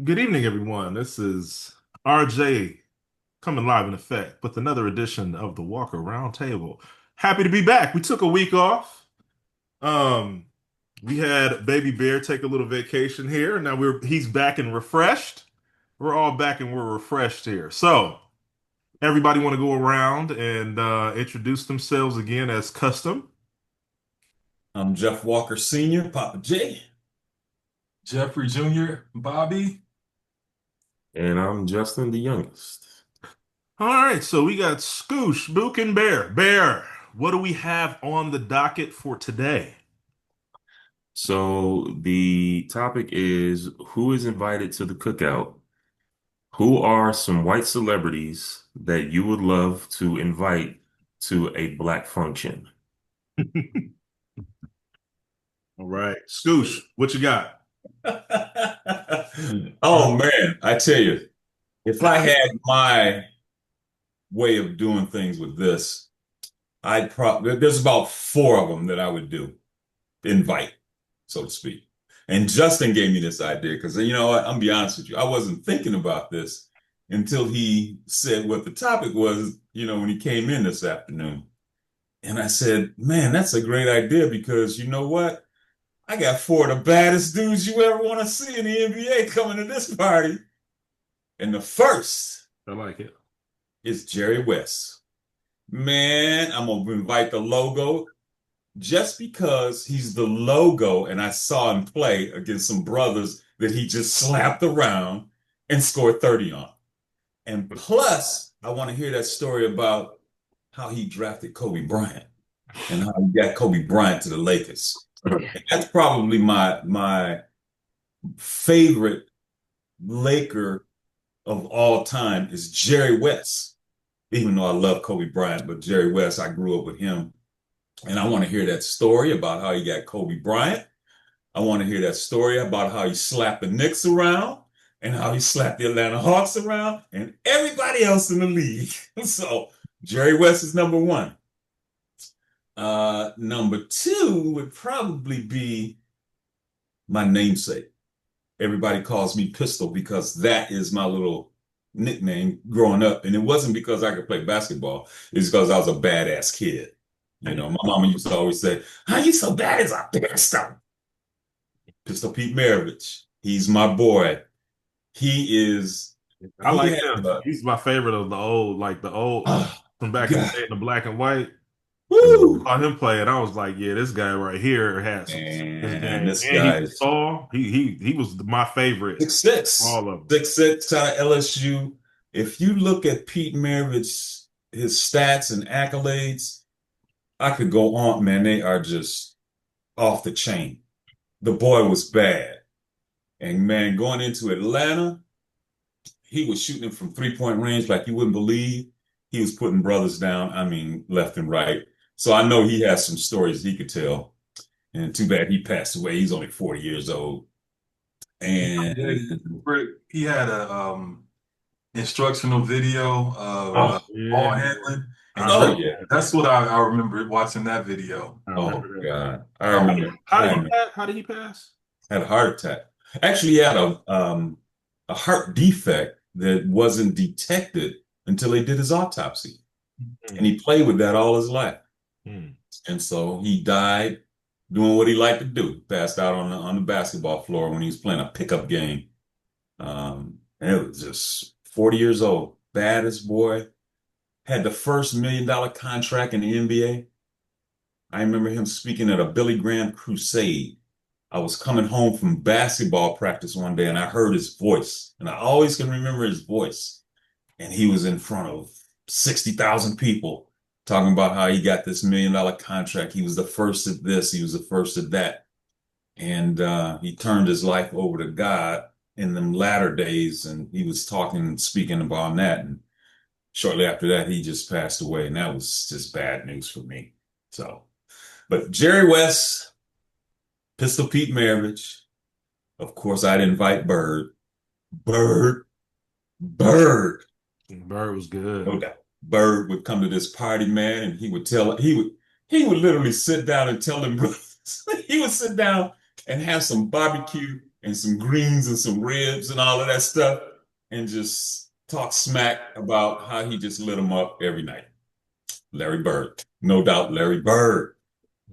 Good evening, everyone. This is RJ coming live in effect with another edition of the Walker Roundtable. Happy to be back. We took a week off. Um, we had Baby Bear take a little vacation here. Now he's back and refreshed. We're all back and we're refreshed here. So everybody want to go around and introduce themselves again as custom. I'm Jeff Walker Sr., Papa J. Jeffrey Jr., Bobby. And I'm Justin, the youngest. All right, so we got Scoosh, Book, and Bear. Bear, what do we have on the docket for today? So the topic is who is invited to the cookout? Who are some white celebrities that you would love to invite to a black function? All right. Scoosh, what you got? Oh man, I tell you, if I had my way of doing things with this, I'd probably there's about four of them that I would do, invite, so to speak. And Justin gave me this idea because you know what, I'm be honest with you, I wasn't thinking about this until he said what the topic was, when he came in this afternoon. And I said, man, that's a great idea because you know what? I got four of the baddest dudes you ever want to see in the NBA coming to this party. And the first I like it. is Jerry West. Man, I'm going to invite the logo just because he's the logo and I saw him play against some brothers that he just slapped around and scored 30 on. And plus, I want to hear that story about how he drafted Kobe Bryant and how he got Kobe Bryant to the Lakers. That's probably my favorite Laker of all time is Jerry West. Even though I love Kobe Bryant, but Jerry West, I grew up with him. And I want to hear that story about how he got Kobe Bryant. I want to hear that story about how he slapped the Knicks around and how he slapped the Atlanta Hawks around and everybody else in the league. So Jerry West is number one. Number two would probably be my namesake. Everybody calls me Pistol because that is my little nickname growing up. And it wasn't because I could play basketball. It's because I was a badass kid. My mama used to always say, how you so bad as a pistol? Pistol Pete Maravich. He's my boy. He is, I he like had him. a, He's my favorite of the old, like the old oh, from back in the God. day, in the black and white. Woo! Saw him play, and I was like, yeah, this guy right here has his And game. this And he guy was is tall. He was my favorite. 6'6", All of them. 6'6", out of LSU. If you look at Pete Maravich, his stats and accolades, I could go on, man. They are just off the chain. The boy was bad. And man, going into Atlanta, he was shooting it from 3-point range like you wouldn't believe. He was putting brothers down, I mean, left and right. So I know he has some stories he could tell. And too bad he passed away. He's only 40 years old. And Yeah, he had a instructional video of oh, ball Yeah, handling, I and oh remember yeah. that. that's what I remember watching that video. I Oh remember that. God. I How, remember. how I did he remember. pass? How did he pass? Had a heart attack. Actually, he had a heart defect that wasn't detected until they did his autopsy. And Hmm. he played with that all his life. Hmm. And so he died doing what he liked to do, passed out on the basketball floor when he was playing a pickup game. And it was just 40 years old, baddest boy, had the first $1 million contract in the NBA. I remember him speaking at a Billy Graham crusade. I was coming home from basketball practice one day and I heard his voice, and I always can remember his voice. And he was in front of 60,000 people talking about how he got this $1 million contract. He was the first at this, he was the first at that. And he turned his life over to God in them latter days. And he was talking and speaking about that. And shortly after that, he just passed away. And that was just bad news for me. So, but Jerry West, Pistol Pete Maravich, of course, I'd invite Bird. Bird, Bird. Bird was good. No doubt. Bird would come to this party, man, and he would literally sit down and tell them brothers. He would sit down and have some barbecue and some greens and some ribs and all of that stuff, and just talk smack about how he just lit them up every night. Larry Bird, no doubt, Larry Bird.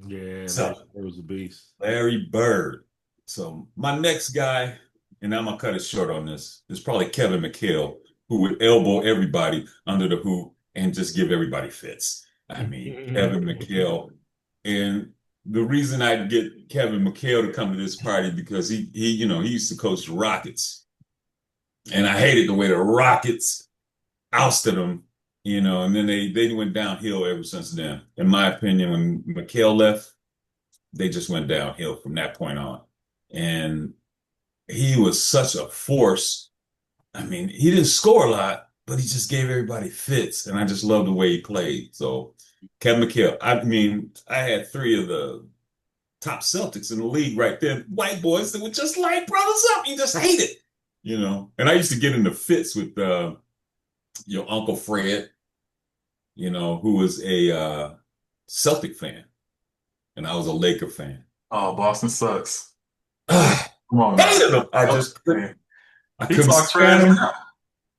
Yeah, Larry So Bird was a beast. Larry Bird. So my next guy, and I'm gonna cut it short on this, is probably Kevin McHale, who would elbow everybody under the hoop and just give everybody fits. I mean, Kevin McHale. And the reason I'd get Kevin McHale to come to this party because he used to coach the Rockets. And I hated the way the Rockets ousted him, and then they went downhill ever since then. In my opinion, when McHale left, they just went downhill from that point on. And he was such a force. I mean, he didn't score a lot, but he just gave everybody fits. And I just loved the way he played. So Kevin McHale, I mean, I had three of the top Celtics in the league right there. White boys that would just light brothers up. You just hate it. And I used to get into fits with your Uncle Fred, who was a Celtic fan, and I was a Laker fan. Oh, Boston sucks. I Come on now. hated him. Man. I He couldn't talks stand trash him. now.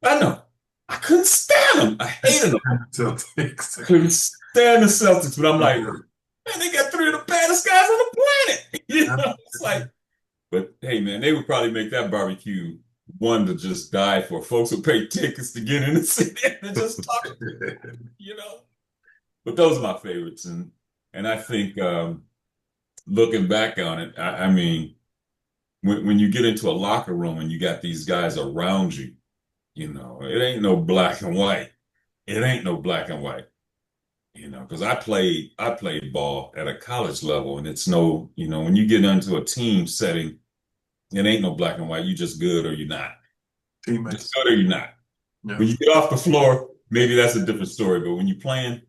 I know. I couldn't stand him. I hated him. I Celtics. couldn't stand the Celtics, but I'm like, man, they got three of the baddest guys on the planet. It's like, but hey, man, they would probably make that barbecue one to just die for. Folks would pay tickets to get in and sit there and just talk, you know. But those are my favorites, and I think looking back on it, I mean, when you get into a locker room and you got these guys around you, it ain't no black and white. It ain't no black and white. Because I played ball at a college level, and it's no, when you get into a team setting, it ain't no black and white. You just good or you're not. Teammates. Just good or you're not. Yeah. When you get off the floor, maybe that's a different story. But when you're playing,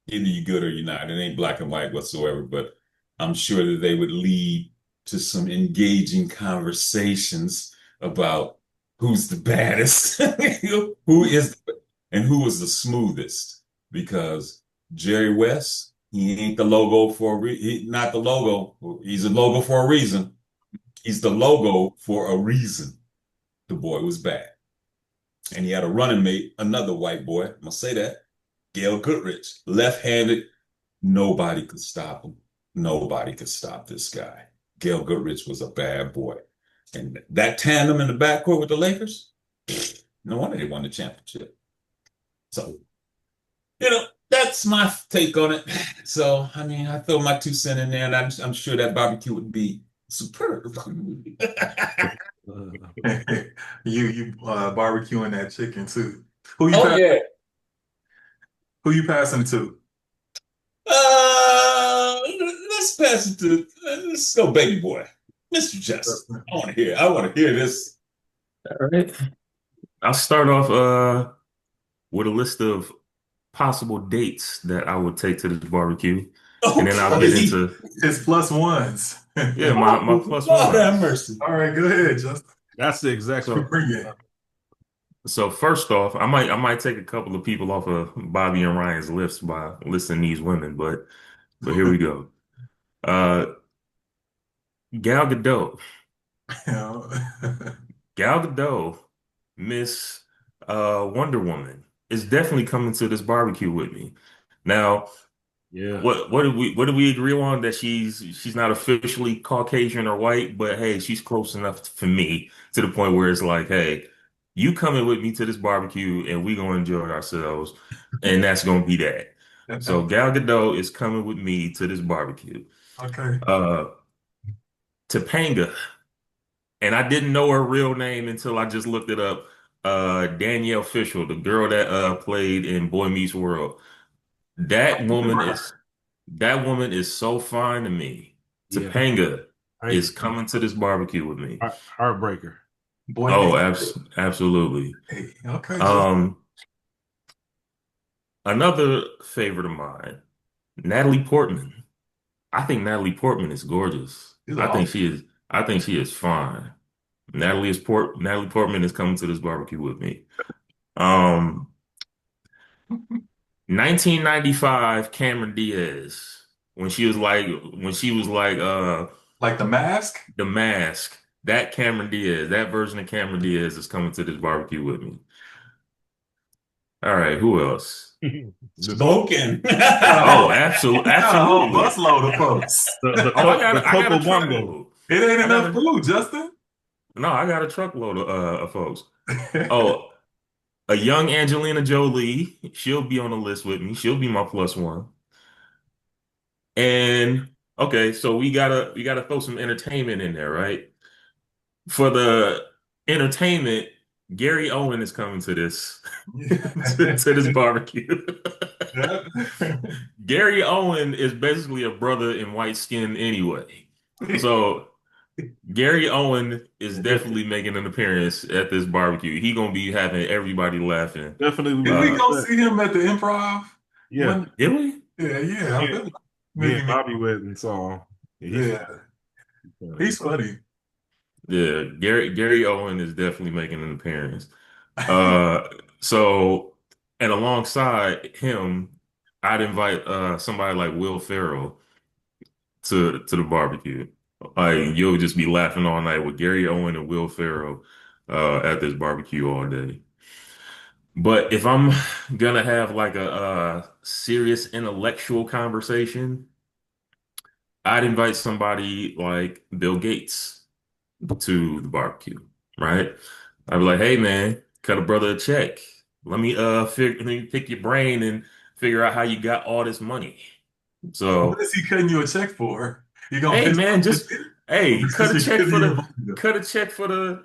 either you're good or you're not. It ain't black and white whatsoever. But I'm sure that they would lead to some engaging conversations about who's the baddest, who is, and who was the smoothest. Because Jerry West, he ain't the logo for not the logo. He's a logo for a reason. He's the logo for a reason. The boy was bad. And he had a running mate, another white boy. I'm gonna say that. Gail Goodrich, left-handed. Nobody could stop him. Nobody could stop this guy. Gail Goodrich was a bad boy. And that tandem in the backcourt with the Lakers, no wonder they won the championship. So, that's my take on it. So, I mean, I throw my 2 cents in there, and I'm sure that barbecue would be superb. You barbecuing that chicken too. Who you Oh yeah. who you passing to? Let's pass it to let's go, baby boy, Mr. Justin. I want to hear this. All right. I'll start off with a list of possible dates that I would take to this barbecue. And then I'll get into It's plus ones. yeah, my plus Lord have one. mercy. All right, go ahead, Justin. That's the exact Bring it. So first off, I might take a couple of people off of Bobby and Ryan's list by listing these women, but here we go. Gal Gadot. Gal Gadot, Miss Wonder Woman, is definitely coming to this barbecue with me. Now, Yeah. what do we agree on that she's not officially Caucasian or white, but hey, she's close enough for me to the point where it's like, hey, you coming with me to this barbecue and we gonna enjoy ourselves, and that's gonna be that. So Gal Gadot is coming with me to this barbecue. Okay. Topanga, and I didn't know her real name until I just looked it up. Danielle Fishel, the girl that played in Boy Meets World. That woman is so fine to me. Yeah. Topanga is coming to this barbecue with me. Heartbreaker. Boy, Oh, absolutely. hey, okay. Another favorite of mine, Natalie Portman. I think Natalie Portman is gorgeous. I think she is fine. Natalie Portman is coming to this barbecue with me. 1995 Cameron Diaz, when she was like Like The Mask? The Mask. that Cameron Diaz, that version of Cameron Diaz is coming to this barbecue with me. All right, who else? This whole Smoking. Got a Oh, whole, absolutely, got a whole absolutely. busload of folks. Oh, the I got a Coco Bongo. truckload. It ain't I got enough a food, Justin. no, I got a truckload of folks. Oh, a young Angelina Jolie, she'll be on the list with me. She'll be my plus one. And okay, so we gotta throw some entertainment in there, right? For the entertainment, Gary Owen is coming to this to this barbecue. Yeah. Gary Owen is basically a brother in white skin anyway. So Gary Owen is definitely making an appearance at this barbecue. He gonna be having everybody laughing. Definitely Did we be Uh, go upset. see him at the Improv? Yeah. When, did we? yeah, I Me, feel like me and maybe Bobby went and saw. Yeah, yeah, funny. he's funny. Yeah, Gary Owen is definitely making an appearance. Uh, so and alongside him, I'd invite somebody like Will Ferrell to the barbecue. Like you'll just be laughing all night with Gary Owen and Will Ferrell at this barbecue all day. But if I'm gonna have like a serious intellectual conversation, I'd invite somebody like Bill Gates to the barbecue, right? I'd be like, hey man, cut a brother a check. Let me pick your brain and figure out how you got all this money. What So, is he cutting you a check for? You gonna hey pitch man, just hey, cut because a he check couldn't for even the believe it. cut a check for the,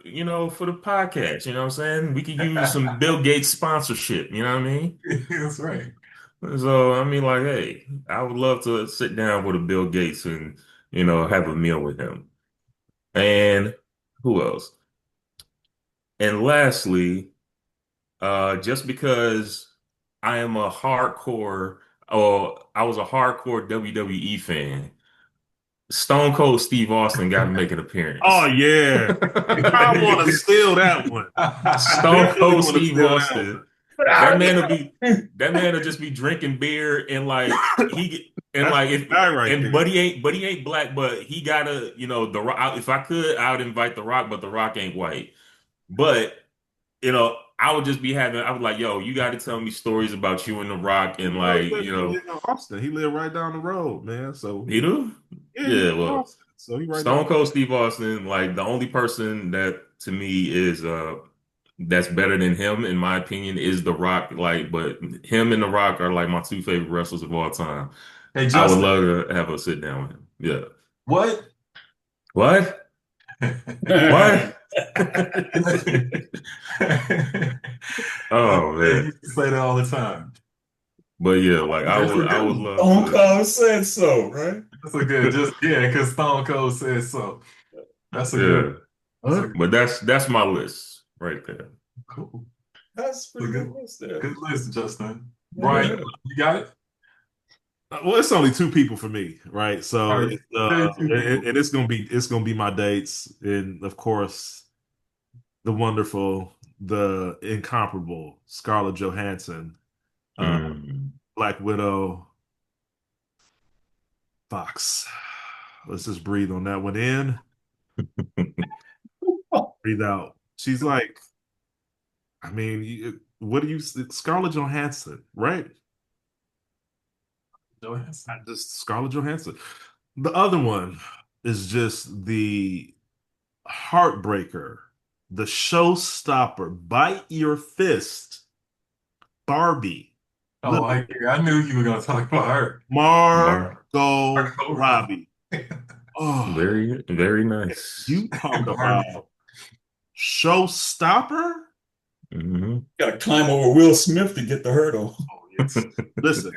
for the podcast, you know what I'm saying? We could use some Bill Gates sponsorship, you know what I mean? That's right. So, I mean like, hey, I would love to sit down with a Bill Gates and, have a meal with him. And who else? And lastly, just because I am a hardcore, or I was a hardcore WWE fan, Stone Cold Steve Austin got to make an Oh appearance. yeah. I want to steal that one. I Stone definitely Cold want to Steve steal that Austin, that man will just be drinking beer and like That's the if guy right and there. Buddy ain't black, but he gotta, the Rock. If I could, I would invite the Rock, but the Rock ain't white. But I would just be I was like, yo, you got to tell me stories about you and The Rock and No, like, he live in Austin. He live right down the road, man. So he do? yeah, he live Yeah, in well, Austin. So he right down. Stone Cold Steve Austin, like the only person that to me is that's better than him, in my opinion, is The Rock. Like, but him and The Rock are like my two favorite wrestlers of all time. Hey I would Justin, love to have a sit down with him. Yeah. what? What? Yeah, What? Oh he man. used to say that all the time. But yeah, like That's a I good would one. love Stone to. Cold said so, right? That's a good, just yeah, because Stone Cold says so. That's a good. Yeah. That's a good, But that's my list right there. cool. That's That's pretty a good good, list there. good list, Justin. Brian, Yeah. you got it. Well, it's only two people for me, right? All So right, say two people. and it's gonna be my dates, and of course the wonderful, the incomparable Scarlett Johansson, uh, Mm. Black Widow, Fox. Let's just breathe on that one in, breathe out. She's like, I mean, what do you, Scarlett Johansson, right? Johansson. Just Scarlett Johansson. The other one is just the heartbreaker, the showstopper, bite your fist, Barbie, Oh, I, literally, I knew you were gonna talk about her. Bar. Margot Margot Robbie. Robbie. Oh, Very, very nice. you talk Barbie. about showstopper? Hmm. Got to climb over Will Smith to get the hurdle. Oh, yes. Listen,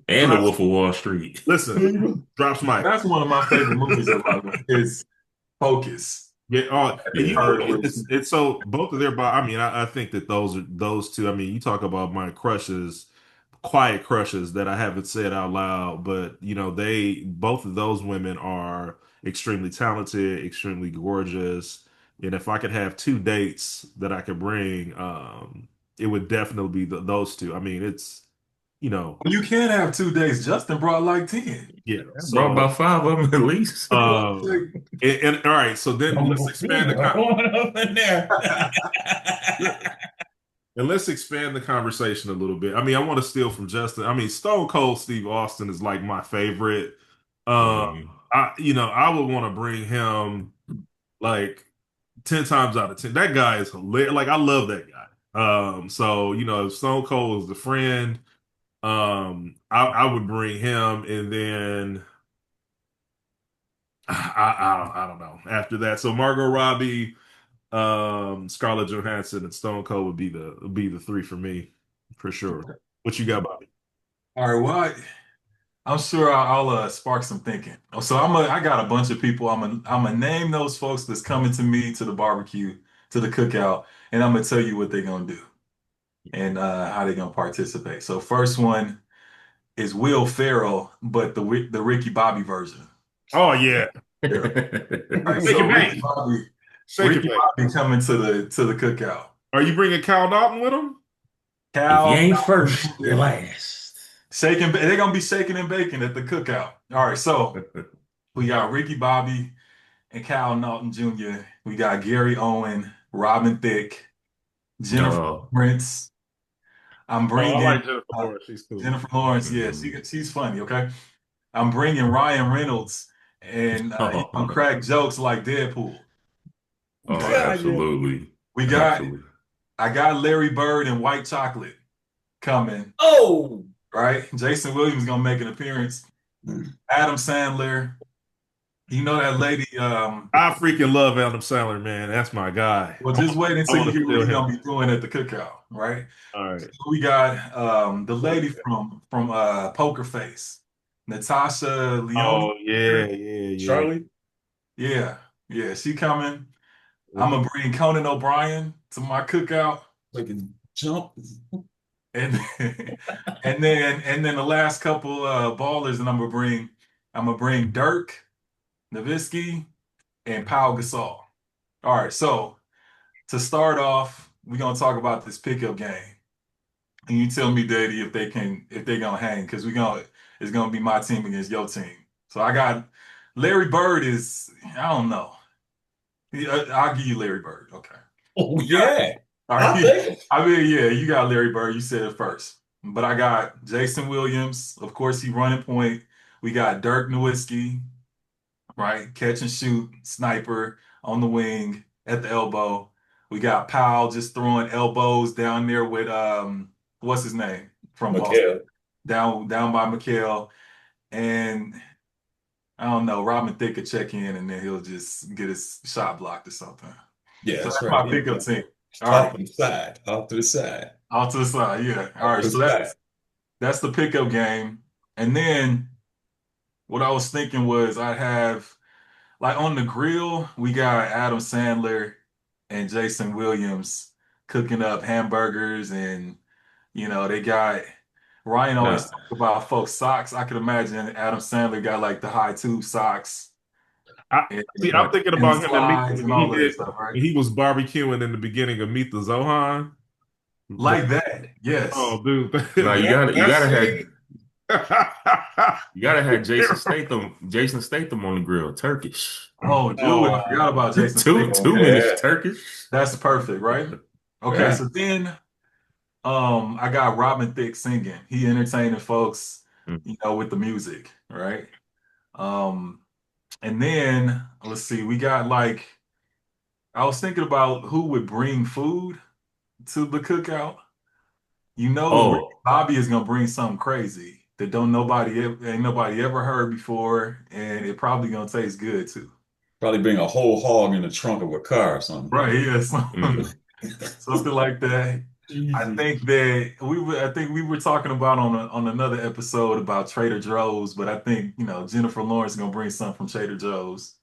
And the drops, Wolf of Wall Street. listen, drops mic. That's one of my favorite movies of my life. Is Focus. Yeah, and Yeah. it's so both of their, I mean, I think that those two. I mean, you talk about my crushes, quiet crushes that I haven't said out loud, but they both of those women are extremely talented, extremely gorgeous, and if I could have two dates that I could bring, it would definitely be those two. I mean, you know, You can't have 2 days. Justin brought like 10. yeah. I brought So, about five of them at least. um, and all right, so then let's expand the Going up in there. and let's expand the conversation a little bit. I mean, I want to steal from Justin. I mean, Stone Cold Steve Austin is like my favorite. Mhm. I would want to bring him like 10 times out of 10. That guy is hilarious. Like, I love that guy. So, if Stone Cold is the friend, I would bring him, and then I don't know after that. So Margot Robbie, Scarlett Johansson, and Stone Cold would be the three for me for sure. What you got, Bobby? All right, well, I'm sure I'll spark some thinking. So I got a bunch of people. I'm gonna name those folks that's coming to me to the barbecue, to the cookout, and I'm gonna tell you what they're gonna do and how they're gonna participate. So first one is Will Ferrell, but the Ricky Bobby version. Oh yeah, Yeah. All right, shake so it Ricky bake, Bobby, shake it Ricky bake. Bobby coming to the cookout. Are you bringing Cal Naughton with him? If you Cal, ain't first, you're last. they're gonna be shaking and baking at the cookout. All right, so we got Ricky Bobby and Cal Naughton Jr. We got Gary Owen, Robin Thicke, Jennifer No. Lawrence. I'm Oh, I bringing like Jennifer Lawrence. She's cool. Jennifer Lawrence. Yeah, Mhm. she's funny. Okay, I'm bringing Ryan Reynolds, and he gonna Oh, crack jokes like Deadpool. Okay, God, yeah. absolutely. we got Absolutely. I got Larry Bird and White Chocolate coming. Oh. Right, Jason Williams gonna make an appearance. Adam Sandler. You know that lady. I freaking love Adam Sandler, man. That's my guy. Well, just wait I until want you to hear what steal he's him. gonna be doing at the cookout, right? All right. We got the lady from Poker Face, Natasha Leone. Oh yeah, yeah, yeah. Charlie? Yeah, yeah, she coming. I'm Mhm. gonna bring Conan O'Brien to my cookout, Like a jump. and and then the last couple ballers, and I'm gonna bring Dirk Nowitzki and Pau Gasol. All right, so to start off, we're gonna talk about this pickup game. And you tell me, Daddy, if they gonna hang, because it's gonna be my team against your team. So I got Larry Bird is I don't know. I'll give you Larry Bird. Okay. Oh, yeah. All I right. think. I mean, yeah, you got Larry Bird. You said it first. But I got Jason Williams. Of course, he running point. We got Dirk Nowitzki, right? Catch and shoot, sniper on the wing at the elbow. We got Powell just throwing elbows down there with what's his name from Boston? Mikhail. Down by McHale. And I don't know, Robin Thicke could check in and then he'll just get his shot blocked or something. Yeah, So that's that's right. my pickup team. All Off right. to the side. Off to the side. Off to the side, yeah. All Off right. to the So side. that's the pickup game. And then what I was thinking was I'd have like on the grill, we got Adam Sandler and Jason Williams cooking up hamburgers, and they got Ryan always Now, talk about folks socks. I could imagine Adam Sandler got like the high tube socks I and, see. and, I'm now, thinking and the about him and Meet slides when and he all of that did stuff, right? when he was barbecuing in the beginning of Meet the Zohan. Like that, yes. Oh, dude, now you that, gotta you that gotta have scene. you gotta have Jason Statham on the grill, Turkish. Oh, dude, I forgot Oh, about Jason Two Statham. two Okay, minutes Yeah. Turkish. that's perfect, right? Okay, Yeah. so then I got Robin Thicke singing. He entertaining folks, with the music, right? Um, and then let's see, we got like I was thinking about who would bring food to the cookout. Ricky Oh, Bobby is gonna bring something crazy that don't nobody ain't nobody ever heard before, and it probably gonna taste good too. Probably bring a whole hog in the trunk of a car or something. Right, yeah, mm. something like that. Easy. I think we were talking about on another episode about Trader Joe's, but I think, Jennifer Lawrence is gonna bring something from Trader Joe's,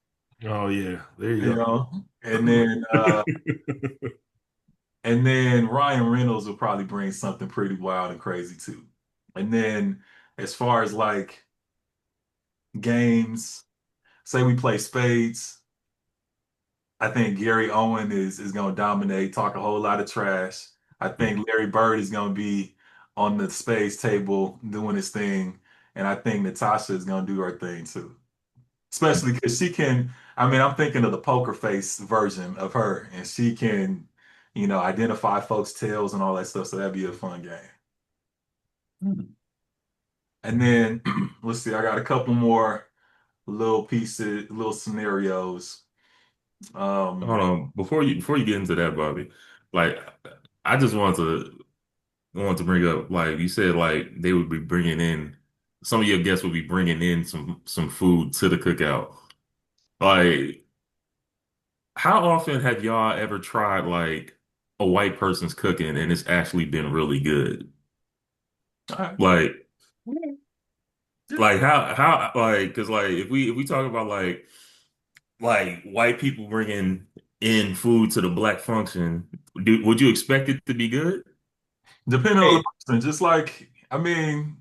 oh yeah. There you you go. know, and then Ryan Reynolds will probably bring something pretty wild and crazy too. And then as far as like games, say we play spades, I think Gary Owen is gonna dominate, talk a whole lot of trash. I think Larry Bird is gonna be on the spades table doing his thing, and I think Natasha is gonna do her thing too. Especially because she can. I mean, I'm thinking of the poker face version of her, and she can, identify folks' tails and all that stuff. So that'd be a fun game. Hmm. And then let's see, I got a couple more little pieces, little scenarios. Hold Um, on, before you get into that, Bobby, like I just want to bring up, like you said, like they would be bringing in some of your guests would be bringing in some food to the cookout. Like, how often have y'all ever tried like a white person's cooking and it's actually been really good? all right. Like, Yeah. like how like because like if we talk about like white people bringing in food to the black function, would you expect it to be good? Depending on the Hey, person, just like I mean,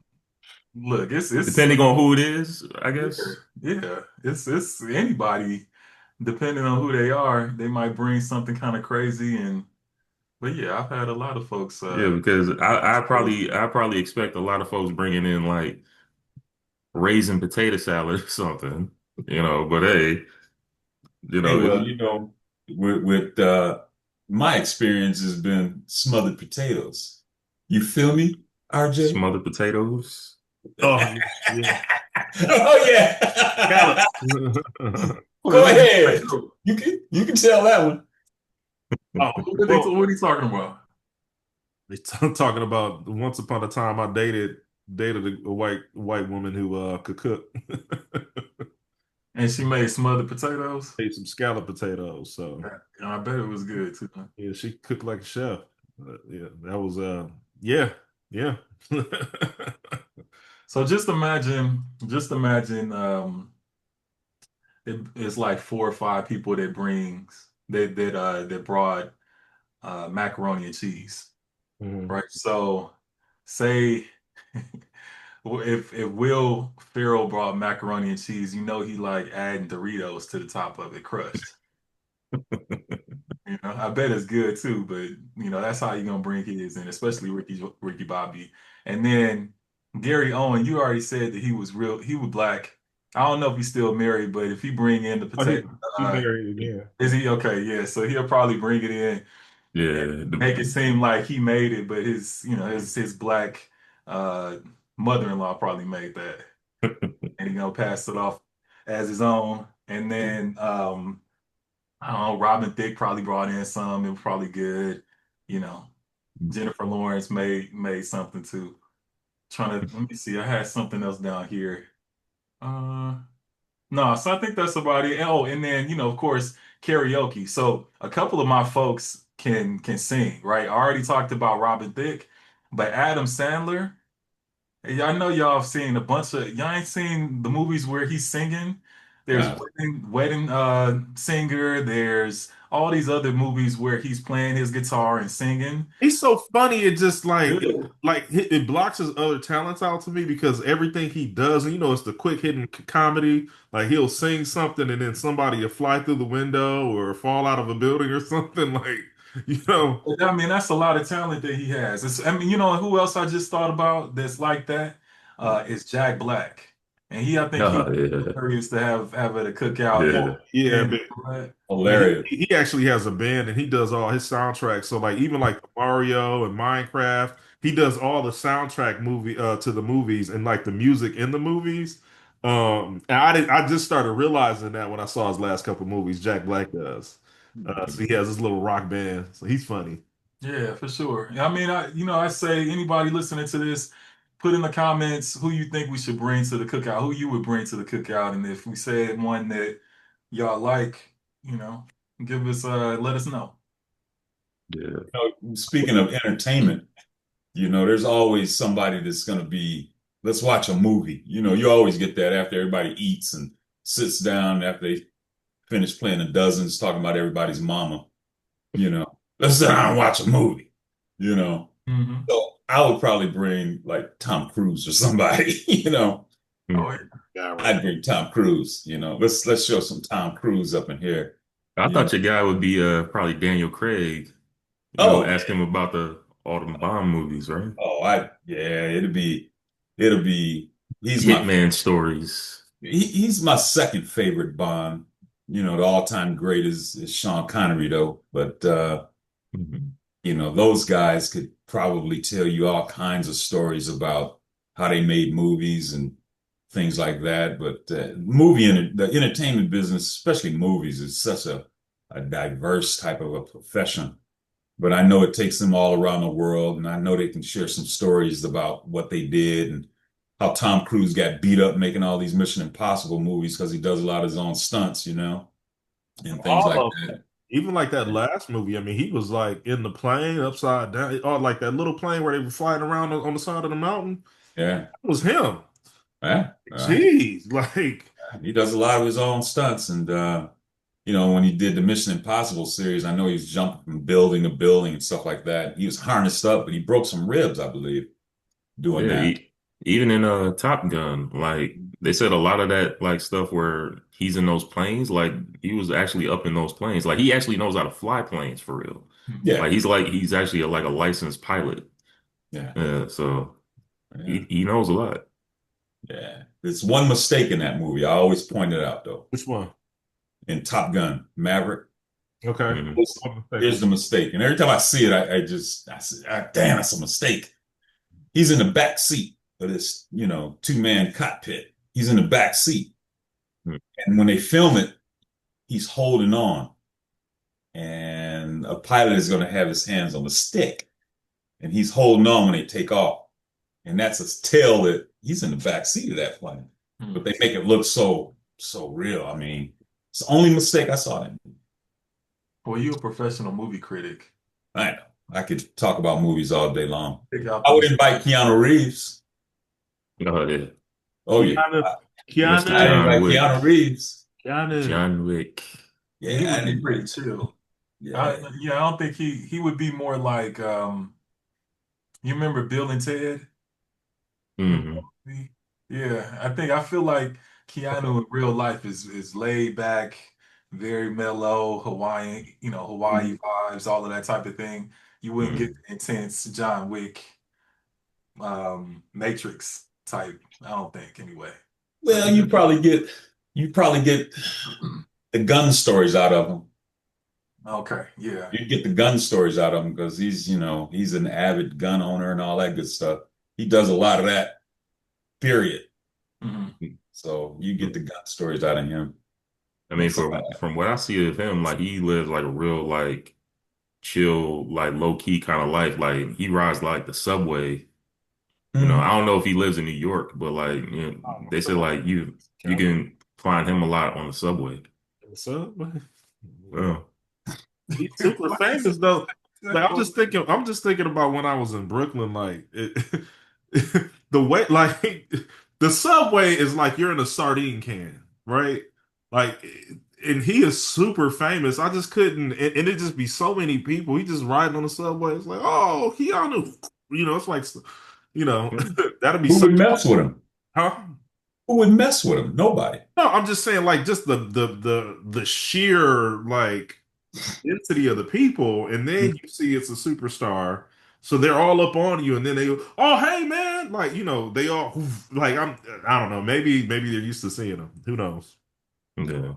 look, it's Depending on who it is, I yeah, guess. yeah, it's anybody. Depending on who they are, they might bring something kind of crazy. And but yeah, I've had a lot of folks. Yeah, because I probably expect a lot of folks bringing in like raisin potato salad or something, But hey, well, with my experience has been smothered potatoes. You feel me, RJ? smothered potatoes. Oh yeah, yeah. Oh yeah. Scallops. Go What ahead. You can tell that one. Oh well, what are you talking about? I'm talking about once upon a time I dated a white woman who could cook. And she made smothered potatoes. Ate some scallop potatoes. So And I bet it was good too. yeah, she cooked like a chef. Yeah, that was yeah, yeah. So just imagine, it's like four or five people that brought macaroni and cheese, Mhm. right? So say if Will Ferrell brought macaroni and cheese, he like adding Doritos to the top of it, crushed. I bet it's good too, but that's how you're gonna bring his in, especially Ricky Bobby. And then Gary Owen, you already said that he was black. I don't know if he's still married, but if he bring in the Oh, potato, he married again. is he okay? Yeah, so he'll probably bring it in and Yeah, make it seem like he made it, but his black uh mother-in-law probably made that, and he gonna pass it off as his own. And then I don't know, Robin Thicke probably brought in some. It was probably good. You know, Jennifer Lawrence made something too. Trying to let me see. I had something else down here. Uh no, so I think that's about it. Oh, and then, of course, karaoke. So a couple of my folks can sing, right? I already talked about Robin Thicke, but Adam Sandler. Hey, I know y'all have seen a bunch of y'all ain't seen the movies where he's singing. There's Uh, wedding singer. There's all these other movies where he's playing his guitar and singing. He's so funny. It just Good. it blocks his other talents out to me because everything he does, and it's the quick hitting comedy. Like he'll sing something and then somebody will fly through the window or fall out of a building or something. Like you know, I mean, that's a lot of talent that he has. I mean, who else I just thought about that's like that? Is Jack Black, and I think he oh yeah, hilarious to have at a cookout yeah. yeah, and but yeah, Hilarious. he actually has a band and he does all his soundtracks. So like even like Mario and Minecraft, he does all the soundtrack movie to the movies and like the music in the movies. And I just started realizing that when I saw his last couple movies, Jack Black does. So he has this little rock band. So he's funny. Yeah, for sure. I mean, I say anybody listening to this, put in the comments who you think we should bring to the cookout, who you would bring to the cookout, and if we said one that y'all like, you know, let us know. Yeah. Speaking of entertainment, there's always somebody that's going to be, let's watch a movie. You always get that after everybody eats and sits down after they finish playing the dozens, talking about everybody's mama, let's sit down and watch a movie, you know. Hmm. So I would probably bring like Tom Cruise or somebody. Oh, Hmm. yeah. Guy right I'd there. bring Tom Cruise, let's show some Tom Cruise up in here, I you know. thought your guy would be probably Daniel Craig. Oh, Ask him about the all them Bond movies, right? Oh, yeah, it'll be. He's my Hitman stories. he's my second favorite Bond. The all-time great is Sean Connery though, but Mhm. those guys could probably tell you all kinds of stories about how they made movies and things like that. But the entertainment business, especially movies, is such a diverse type of a profession. But I know it takes them all around the world, and I know they can share some stories about what they did and how Tom Cruise got beat up making all these Mission Impossible movies because he does a lot of his own stunts, and things All like of them. that. Even like that last movie, I mean, he was like in the plane upside down, or like that little plane where they were flying around on the side of the mountain. Yeah, That was him. yeah. Jeez, like He does a lot of his own stunts, and when he did the Mission Impossible series, I know he was jumping from building to building and stuff like that. He was harnessed up, but he broke some ribs, I believe, doing Yeah, that. even in Top Gun, like they said a lot of that like stuff where he's in those planes, like he was actually up in those planes. Like he actually knows how to fly planes for real. Mhm. Yeah, He's actually like a licensed pilot. yeah, So yeah, he knows a lot. yeah. There's one mistake in that movie. I always point it out though. which one? In Top Gun, Maverick, Okay. Mhm. here's the mistake. And every time I see it, I say, "Ah, damn, that's a mistake." He's in the back seat of this, two-man cockpit. He's in the back seat. And when they film it, he's holding on. And a pilot is going to have his hands on the stick. And he's holding on when they take off. And that's a tell that he's in the back seat of that plane. But they make it look so real. I mean, it's the only mistake I saw in it. Well, you're a professional movie critic. I know. I could talk about movies all day long. Pick out I would those. invite Keanu Reeves. Oh yeah, Oh yeah. Keanu, Mr. I'd Keanu, John invite Wick. Keanu Reeves. Keanu. John Wick. He Yeah, would I'd be pretty invite. chill. Yeah. I don't think he would be more like you remember Bill and Ted? Hmm. Yeah, I feel like Keanu in real life is laid back, very mellow, Hawaiian, Hawaii vibes, all of that type of thing. You wouldn't get Hmm. the intense John Wick, Matrix type. I don't think anyway. So Well, you probably get the gun stories out of him. okay, yeah. You get the gun stories out of him because he's an avid gun owner and all that good stuff. He does a lot of that, period. Mhm. So you get the gun stories out of him. I And mean, so, from what I see of him, like he lives like a real like chill, like low key kind of life. Like he rides like the subway. I Mhm. don't know if he lives in New York, but like Oh, they said like you Keanu. can find him a lot on the subway. So, Well, he's super famous though. Like I'm just thinking about when I was in Brooklyn, like the way like the subway is like you're in a sardine can, right? Like and he is super famous. I just couldn't and it just be so many people. He just riding on the subway. It's like, oh, Keanu. It's like that'd be Who such would mess with him? huh? Who would mess with him? Nobody. No, I'm just saying like just the sheer like density of the people, and then you see it's a superstar. So they're all up on you, and then they go, "Oh, hey, man!" Like they all like I don't know. Maybe they're used to seeing them. Who knows? yeah,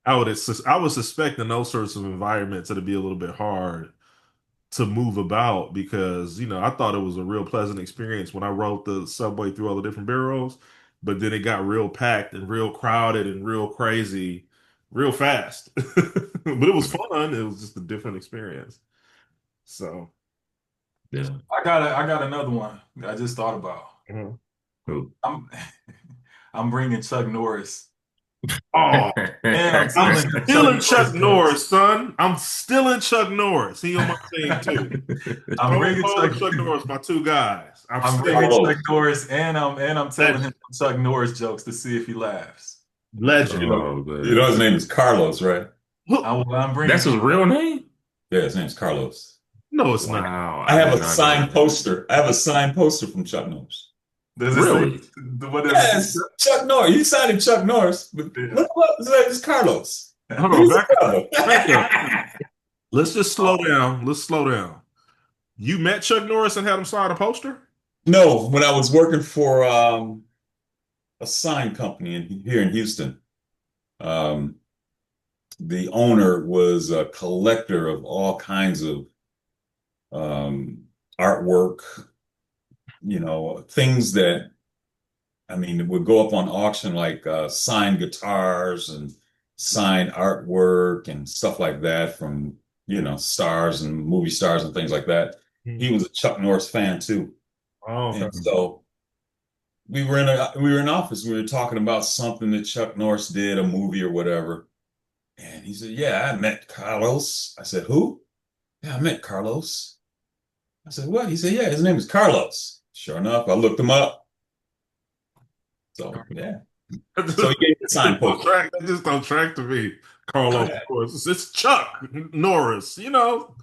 I would suspect in those sorts of environments it'd be a little bit hard to move about because I thought it was a real pleasant experience when I rode the subway through all the different boroughs, but then it got real packed and real crowded and real crazy real fast. But it was fun. It was just a different experience. So, yeah. I got another one that I just thought about. mhm. Cool. I'm I'm bringing Chuck Norris, Oh, and I'm I'm telling him still Chuck in Norris Chuck jokes. Norris, son. I'm still in Chuck Norris. He on my team too. I'm Stone bringing Cold Chuck. and Chuck Norris, my two guys. I'm I'm still bringing Chuck Carlos. Norris, and I'm telling him legend. Chuck Norris jokes to see if he laughs. You Legend. know, Oh you know man, his name is Carlos, right? I'm bringing that's his him. real name? Yeah, his name's Carlos. No, it's not. Wow, I I have did a not know signed that. poster. I have a signed poster from Chuck Norris. Does it say Really? what does it say? Yes, Chuck Norris. He signed Chuck Norris, but Yeah. look what his name is Carlos. Hold on, He's a back brother. up. Let's just slow down. Let's slow down. You met Chuck Norris and had him sign a poster? No, when I was working for a sign company here in Houston, um, the owner was a collector of all kinds of artwork, things that I mean would go up on auction like signed guitars and signed artwork and stuff like that from, stars and movie stars and things like that. Mhm. He was a Chuck Norris fan too. Oh, okay. And so we were in office, we were talking about something that Chuck Norris did, a movie or whatever. And he said, "Yeah, I met Carlos." I said, "Who?" "Yeah, I met Carlos." I said, "What?" He said, "Yeah, his name is Carlos." Sure enough, I looked him up. So yeah. So he gave me the signpost. That just don't track to me. Oh, Carlos yeah. Norris. It's Chuck Norris. Chuck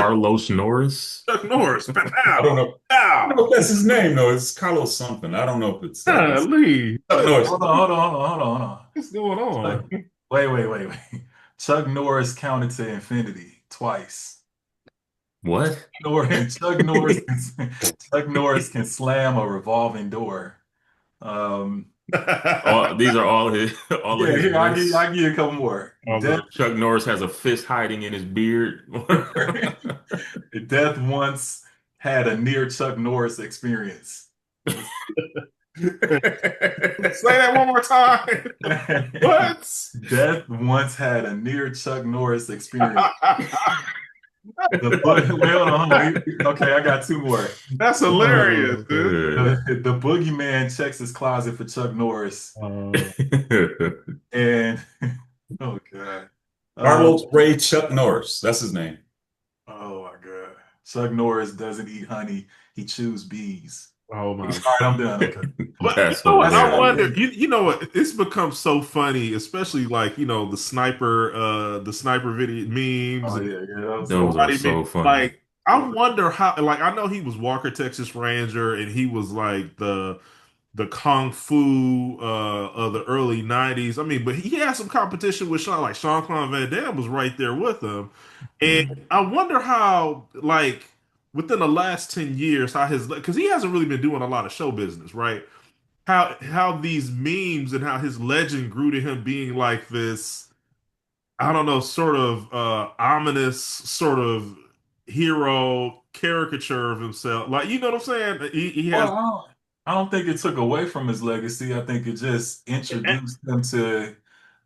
Carlos Norris. Chuck Norris. I Pow, don't know. I don't pow. know if that's his name though. It's Carlos something. I don't know if it's that. It's Lee. Chuck Norris. What's going Chuck, on? wait. Chuck Norris counted to infinity twice. What? Chuck Norris, Chuck Norris can slam a revolving door. Um, All these are all his all of yeah, his here lists. I give you a couple more. Although, Chuck Norris has a fist hiding in his beard. Death once had a near Chuck Norris experience. say that one more time. What? Death once had a near Chuck Norris experience. Wait, hold on. Okay, I got two more. That's hilarious, Oh, dude. good. The boogeyman checks his closet for Chuck Norris, Uh, and oh god, Carlos Ray Chuck Norris. That's his name. oh my god, Chuck Norris doesn't eat honey; he chews bees. oh All my. right, I'm done. Okay. But you That's know what? I wonder. hilarious. You know what? It's become so funny, especially like the sniper video memes Oh and yeah, that was Those are karate so funny. like. I wonder how. Like I know he was Walker, Texas Ranger, and he was like the kung fu of the early '90s. I mean, but he had some competition with Sean, like Sean Claude Van Damme was right there with him, and Mm. I wonder how like within the last 10 years how his because he hasn't really been doing a lot of show business, right? How these memes and how his legend grew to him being like this, I don't know, sort of ominous sort of hero caricature of himself. Like, you know what I'm saying? He well, has I don't think it took away from his legacy. I think it just introduced him to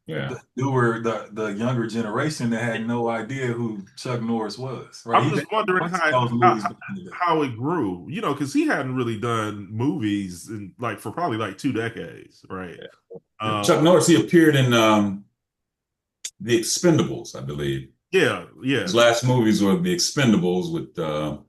Yeah. the younger generation that had no idea who Chuck Norris was. Right? I'm He just didn't wondering watch those movies back in the day. how it grew, because he hadn't really done movies in like for probably like 2 decades, right? Chuck Um, Norris, he appeared in The Expendables, I believe. yeah, yeah. His last movies were The Expendables with With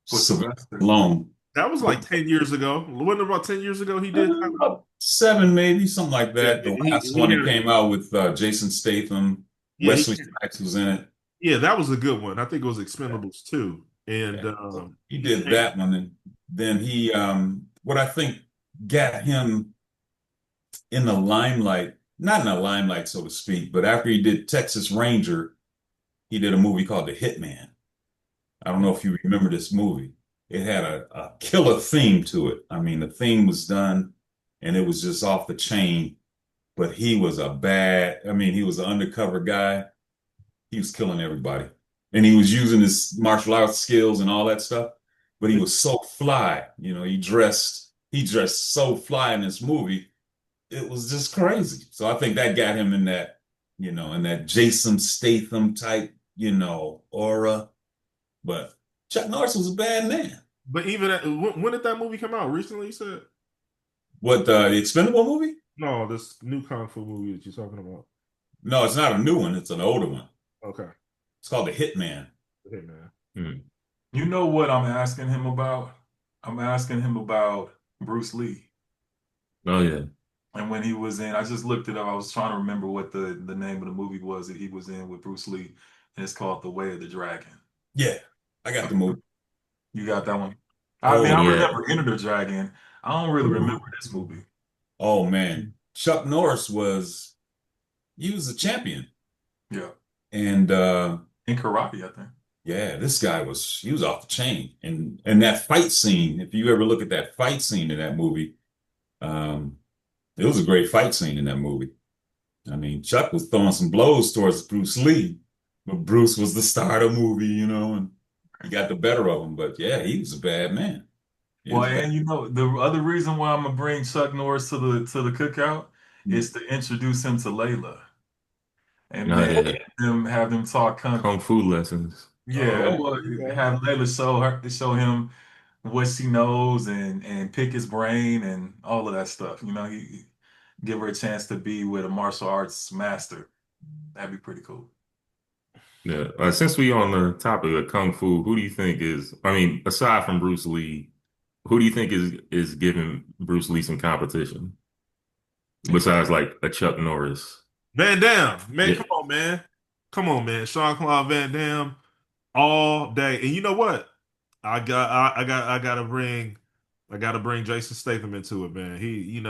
Sylvester Sylvester. Stallone. That was like 10 years ago. Wasn't it about 10 years ago he did that? About seven, maybe something like Yeah, that. The last he one that had came out with Jason Statham, yeah, Wesley Snipes was in it. yeah, that was a good one. I think it was Expendables 2. And Yeah, so he he did came that one, and then he, what I think got him in the limelight, not in the limelight, so to speak, but after he did Texas Ranger, he did a movie called The Hitman. I don't know if you remember this movie. It had a killer theme to it. I mean, the theme was done and it was just off the chain, but he was an undercover guy. He was killing everybody. And he was using his martial arts skills and all that stuff, but he was so fly. He dressed so fly in this movie. It was just crazy. So I think that got him in that Jason Statham type, aura. But Chuck Norris was a bad man. but even when did that movie come out? Recently, you said? What, the Expendable movie? No, this new Kung Fu movie that you're talking about. No, it's not a new one. It's an older one. Okay. It's called The Hitman. Hey, man. Mm. You know what I'm asking him about? I'm asking him about Bruce Lee. Oh yeah. And when he was in, I just looked it up. I was trying to remember what the name of the movie was that he was in with Bruce Lee, and it's called The Way of the Dragon. Yeah, I got the movie. You got that one? I mean, Oh, I Yeah. remember Enter the Dragon. I don't really remember this movie. oh man. Chuck Norris he was a champion. Yeah, And in karate, I think. Yeah, this guy was he was off the chain. And that fight scene, if you ever look at that fight scene in that movie, um, it was a great fight scene in that movie. I mean, Chuck was throwing some blows towards Bruce Lee, but Bruce was the star of the movie, and he got the better of him. But yeah, he was a bad man. He Well, was bad. and the other reason why I'm gonna bring Chuck Norris to the cookout is to introduce him to Layla and No, then yeah, have them talk kung fu. kung fu lessons. Yeah, Okay, well, okay. have Layla show him what she knows and pick his brain and all of that stuff. Give her a chance to be with a martial arts master. That'd be pretty cool. Yeah. Since we on the topic of kung fu, who do you think is? I mean, aside from Bruce Lee, who do you think is giving Bruce Lee some competition besides like a Chuck Norris? Van Damme, man, Yeah. come on, man. Come on, man. Jean-Claude Van Damme all day. And you know what? I gotta bring Jason Statham into it, man. He,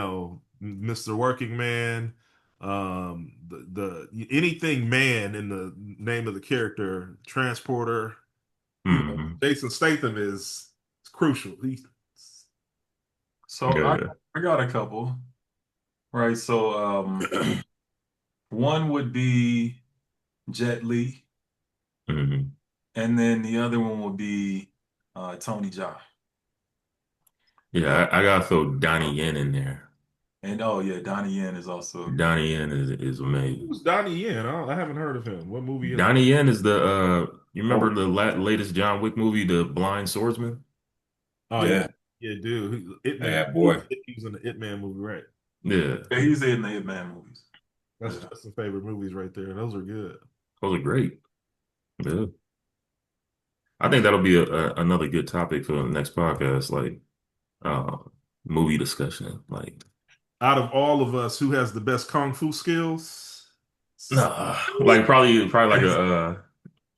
Mr. Working Man, the anything man in the name of the character, transporter, Hmm. Jason Statham is crucial. So I Yeah. I got a couple, right? So one would be Jet Li, Hmm. and then the other one would be Tony Jaa. Yeah, I gotta throw Donnie Yen in there. And oh yeah, Donnie Yen is also a great. Donnie Yen is amazing. Who's Donnie Yen? I haven't heard of him. What movie is it? Donnie Yen is the you Oh, remember the latest John Wick movie, The Blind Swordsman? Oh yeah, yeah, yeah, dude. It Man. bad boy. He was in the It Man movie, right? Yeah, Yeah, he's in the Hitman movies. That's Yeah. Justin's favorite movies right there. Those are good. those are great. Yeah. I think that'll be another good topic for the next podcast, like uh movie discussion. Like, Out of all of us, who has the best kung fu skills? nah, like probably like a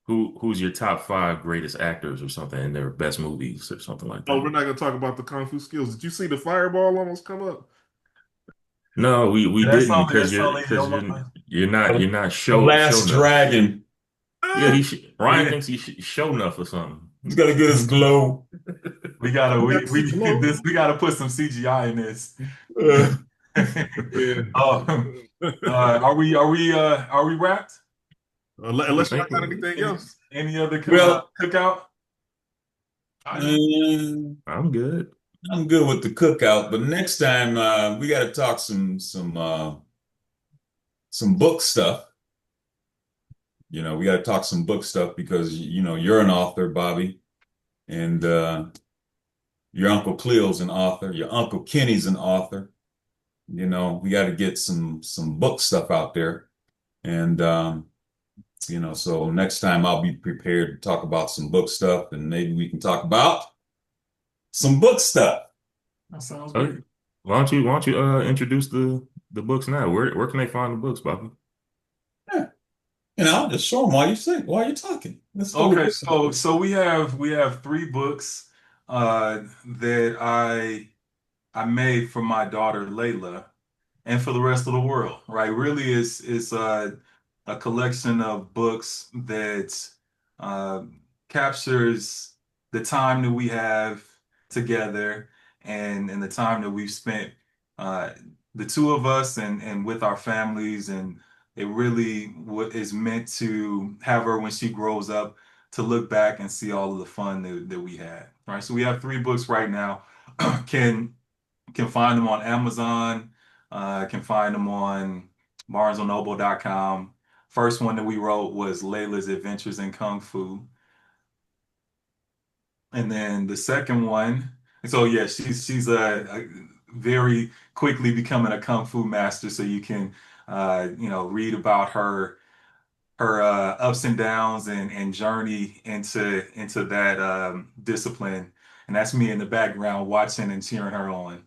who's your top five greatest actors or something in their best movies or something like Oh, that. we're not gonna talk about the kung fu skills. Did you see the fireball almost come up? No, we That's didn't only because that's you're only because Hilma. you're not The show Last enough. Dragon. Yeah, Ah! Ryan We thinks he's show enough or something. He's got to get his glow. we gotta You we got we six low. we gotta put some CGI in this. Uh, Yeah. Um, are we wrapped? I Unless y'all think got anything Any else. any other well, cookout? uh, I'm good. I'm good with the cookout, but next time we got to talk some book stuff. We got to talk some book stuff because you're an author, Bobby, and your Uncle Cleo's an author. Your Uncle Kenny's an author. We got to get some book stuff out there, and so next time I'll be prepared to talk about some book stuff, and maybe we can talk about some book stuff. That sounds Uh, great. why don't you introduce the books now? Where can they find the books, Bobby? Yeah. I'll just show them while you're talking. Let's go with Okay, this. so we have three books that I made for my daughter Layla and for the rest of the world, right? Really is a collection of books that uh, captures the time that we have together and the time that we've spent uh, the two of us and with our families, and it really what is meant to have her when she grows up to look back and see all of the fun that we had, right? So we have three books right now. Can can find them on Amazon. Can find them on BarnesandNoble.com. First one that we wrote was Layla's Adventures in Kung Fu, and then the second one. So yeah, she's a very quickly becoming a kung fu master. So you can read about her ups and downs and journey into that discipline. And that's me in the background watching and cheering her on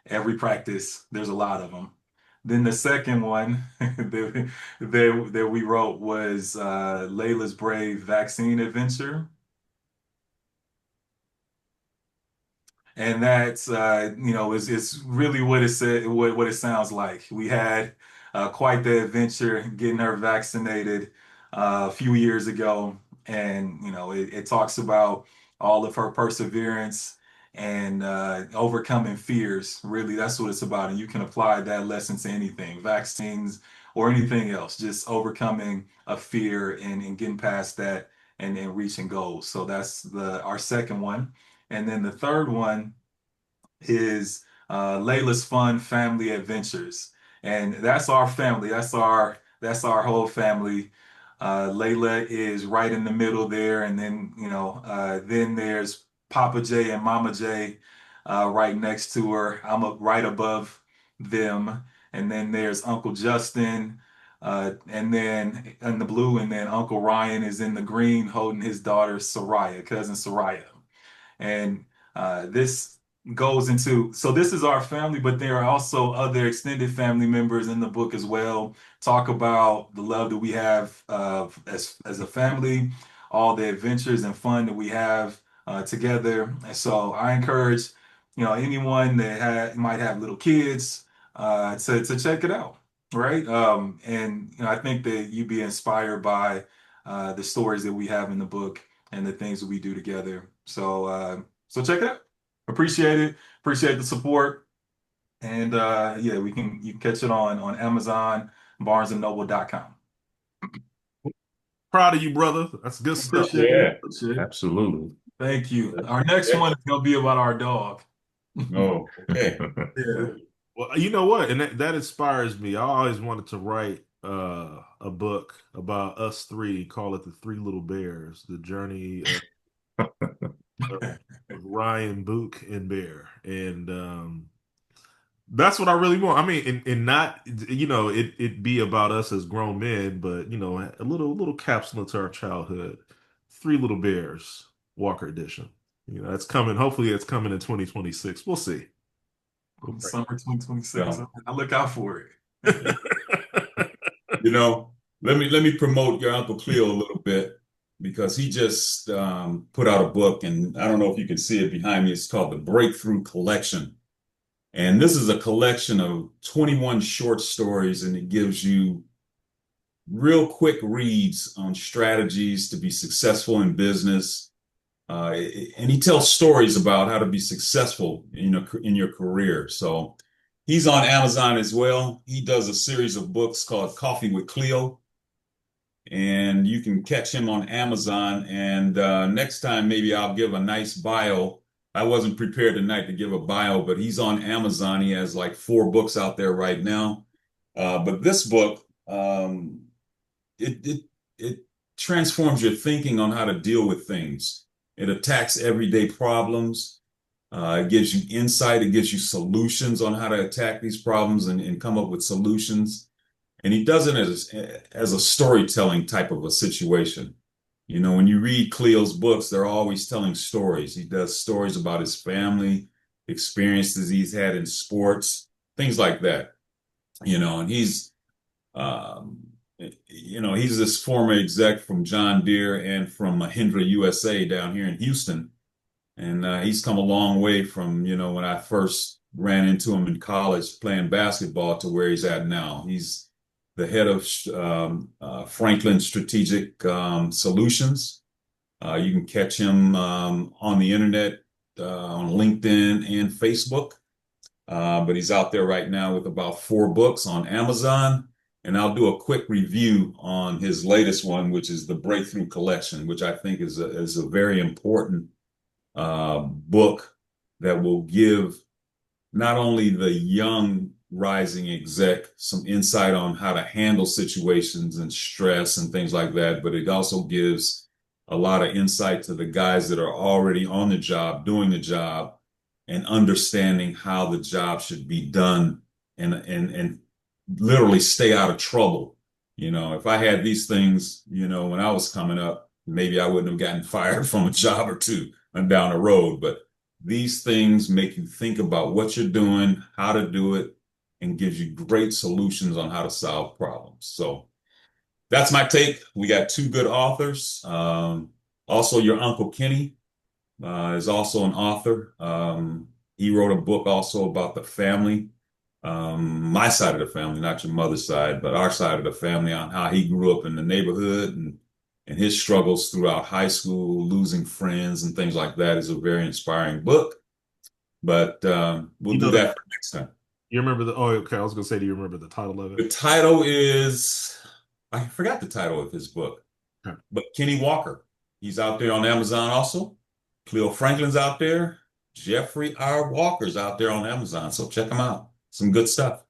every practice. There's a lot of them. Then the second one that we wrote was Layla's Brave Vaccine Adventure. And that's it's really what it said, what it sounds like. We had quite the adventure getting her vaccinated a few years ago, And it talks about all of her perseverance and overcoming fears. Really, that's what it's about. And you can apply that lesson to anything, vaccines or anything else, just overcoming a fear and getting past that and reaching goals. So that's our second one. And then the third one is Layla's Fun Family Adventures, and that's our family. That's our whole family. Layla is right in the middle there, and then then there's Papa J and Mama J right next to her. I'm up right above them, and then there's Uncle Justin. And then in the blue, and then Uncle Ryan is in the green holding his daughter Soraya, cousin Soraya. And this goes into, so this is our family, but there are also other extended family members in the book as well. Talk about the love that we have as a family, all the adventures and fun that we have together. And so I encourage, anyone that might have little kids to check it out, right? And I think that you'd be inspired by the stories that we have in the book and the things that we do together. So check it out. Appreciate it. Appreciate the support. And yeah, you can catch it on Amazon, barnesandnoble.com. Proud of you, brother. That's good stuff. Appreciate it. Yeah, Appreciate it. absolutely. Thank you. Our next one is gonna be about our dog. Oh, okay. Yeah. Well, you know what? And that inspires me. I always wanted to write a book about us three, call it The Three Little Bears, the journey of Ryan, Book, and Bear. And that's what I really want. I mean, and not, it be about us as grown men, but a little capsule to our childhood. Three Little Bears, Walker Edition. It's coming. Hopefully it's coming in 2026. We'll see. Summer 2026. Yeah. I look out for it. Let me promote your Uncle Cleo a little bit because he just put out a book, and I don't know if you can see it behind me. It's called The Breakthrough Collection. And this is a collection of 21 short stories, and it gives you real quick reads on strategies to be successful in business. And he tells stories about how to be successful in your career. So he's on Amazon as well. He does a series of books called Coffee with Cleo, and you can catch him on Amazon. And next time, maybe I'll give a nice bio. I wasn't prepared tonight to give a bio, but he's on Amazon. He has like 4 books out there right now. But this book, it transforms your thinking on how to deal with things. It attacks everyday problems. It gives you insight. It gives you solutions on how to attack these problems and come up with solutions. And he does it as a storytelling type of a situation. When you read Cleo's books, they're always telling stories. He does stories about his family, experiences he's had in sports, things like that. And he's this former exec from John Deere and from Mahindra USA down here in Houston. And he's come a long way from, when I first ran into him in college playing basketball to where he's at now. He's the head of Franklin Strategic Solutions. You can catch him on the internet, on LinkedIn and Facebook. But he's out there right now with about 4 books on Amazon. And I'll do a quick review on his latest one, which is the Breakthrough Collection, which I think is a very important book that will give not only the young rising exec some insight on how to handle situations and stress and things like that, but it also gives a lot of insight to the guys that are already on the job, doing the job, and understanding how the job should be done and literally stay out of trouble. If I had these things, when I was coming up, maybe I wouldn't have gotten fired from a job or two down the road. But these things make you think about what you're doing, how to do it, and gives you great solutions on how to solve problems. So that's my take. We got 2 good authors. Also, your Uncle Kenny is also an author. He wrote a book also about the family, my side of the family, not your mother's side, but our side of the family, on how he grew up in the neighborhood and and his struggles throughout high school, losing friends and things like that is a very inspiring book. But we'll You do know that that for next time. you remember the oh okay, I was gonna say, do you remember the title of it? The title is, I forgot the title of his book, Okay. but Kenny Walker. He's out there on Amazon also. Cleo Franklin's out there. Jeffrey R. Walker's out there on Amazon. So check them out. Some good stuff.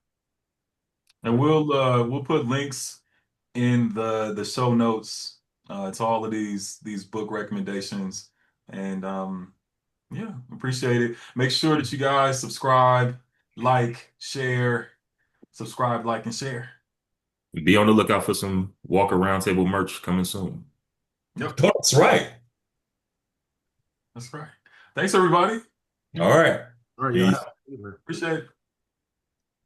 And we'll put links in the show notes to all of these book recommendations. And yeah, appreciate it. Make sure that you guys subscribe, like, share, subscribe, like, and share. Be on the lookout for some Walker Roundtable merch coming soon. Yep, That's right. that's right. Thanks, everybody. All right. All right, y'all. Peace. Have a good one. Appreciate it.